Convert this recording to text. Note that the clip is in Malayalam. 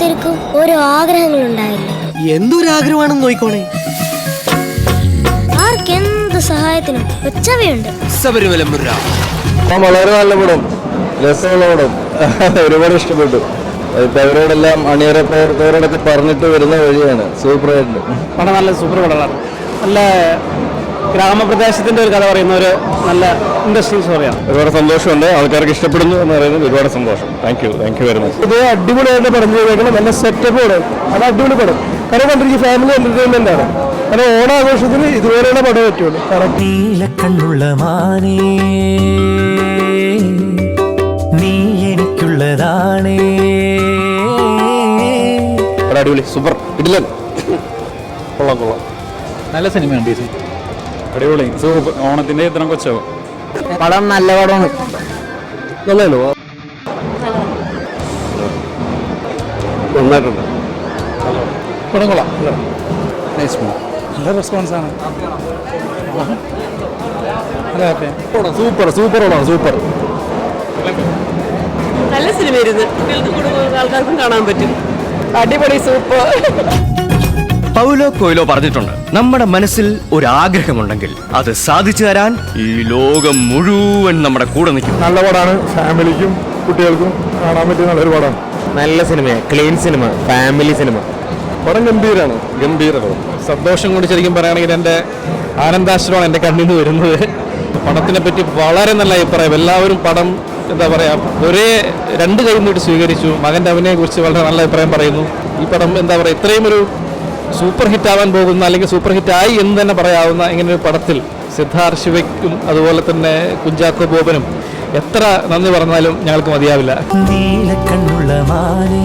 ഓരോരുത്തർക്കും ഓരോ ആഗ്രഹങ്ങൾ ഉണ്ടാവില്ലേ? എന്തൊരാഗ്രഹമാണെന്ന് നോക്കോണേ. ആർക്കെന്ത് സഹായത്തിനും ഉച്ചവയുണ്ട്. വളരെ നല്ല പടം, രസമുള്ള പടം, ഒരുപാട് ഇഷ്ടപ്പെട്ടു. അവരോടെല്ലാം അണിയറ പ്രവർത്തകരോടൊക്കെ പറഞ്ഞിട്ട് വരുന്ന വഴിയാണ്. സൂപ്പറായിട്ടുണ്ട് പടം. നല്ല സൂപ്പർ പടമാണ്. നല്ല ഗ്രാമപ്രദേശത്തിന്റെ ഒരു കഥ പറയുന്ന ഒരു നല്ല ഇൻട്രസ്റ്റിംഗ് സ്റ്റോറിയാണ്. ഒരുപാട് സന്തോഷമുണ്ട്, ആൾക്കാർക്ക് ഇഷ്ടപ്പെടുന്നു എന്ന് പറയുന്നത് ഒരുപാട് സന്തോഷം. Thank you very much. ഇത് അടിപൊളിയായിട്ട് പടം ചെയ്തേക്കണം. നല്ല സെറ്റപ്പ് പടം, അത് അടിപൊളി പടം. കാരണം കണ്ടിരിക്കും ഫാമിലി എന്റർടൈൻമെന്റ് ആണ്. കാരണം ഓണാഘോഷത്തിന് ഇതുപോലെയുള്ള പടം പറ്റുള്ളൂ. നീലക്കണ്ണുള്ള മാനേ നീ എനിക്കുള്ളതാണേ. അടിപൊളി, സൂപ്പർ, ഇടില്ല, കൊള്ളാം. നല്ല സിനിമയാണ്. അടിപൊളി, സൂപ്പർ. ഓണത്തിന്റെ ഇത്ര കൊച്ചാവും. പടം നല്ല പടമാണ്. നല്ലതല്ലോ, നന്നായിട്ടുണ്ട്. പടം കൊള്ളാം. നല്ല റെസ്പോൺസാണ്. സൂപ്പർ പടം, സൂപ്പർ. നല്ല സിനിമയായിരുന്നു. ആൾക്കാർക്കും കാണാൻ പറ്റും. അടിപൊളി, സൂപ്പർ. പൗലോ കൊയ്ലോ പറഞ്ഞിട്ടുണ്ട്, നമ്മുടെ മനസ്സിൽ ഒരു ആഗ്രഹമുണ്ടെങ്കിൽ അത് സാധിച്ചു തരാൻ ഈ ലോകം മുഴുവൻ നമ്മുടെ കൂടെ നിൽക്കും. നല്ല പടമാണ്, ഫാമിലിക്കും കുട്ടികൾക്കും കാണാൻ പറ്റിയ നല്ലൊരു പടം. നല്ല സിനിമയാണ്, ക്ലീൻ സിനിമ, ഫാമിലി സിനിമ. പടം ഗംഭീരമാണ്, ഗംഭീര പടം. സന്തോഷം കൊണ്ട് ശരിക്കും പറയുകയാണെങ്കിൽ എൻ്റെ ആനന്ദാശ്രമാണ് എൻ്റെ കണ്ണിൽ നിന്ന് വരുന്നത്. പടത്തിനെ പറ്റി വളരെ നല്ല അഭിപ്രായം. എല്ലാവരും പടം എന്താ പറയുക, ഒരേ രണ്ട് കൈ നീട്ടി സ്വീകരിച്ചു. മകൻ്റെ അഭിനയെക്കുറിച്ച് വളരെ നല്ല അഭിപ്രായം പറയുന്നു. ഈ പടം എന്താ പറയുക, ഇത്രയും ഒരു സൂപ്പർ ഹിറ്റ് ആവാൻ പോകുന്ന, അല്ലെങ്കിൽ സൂപ്പർ ഹിറ്റായി എന്ന് തന്നെ പറയാവുന്ന ഇങ്ങനൊരു പടത്തിൽ സിദ്ധാർത്ഥ് ശിവയ്ക്കും അതുപോലെ തന്നെ കുഞ്ചാക്കോ ബോബനും എത്ര നന്ദി പറഞ്ഞാലും ഞങ്ങൾക്ക് മതിയാവില്ല. നീലക്കണ്ണുള്ള മാനേ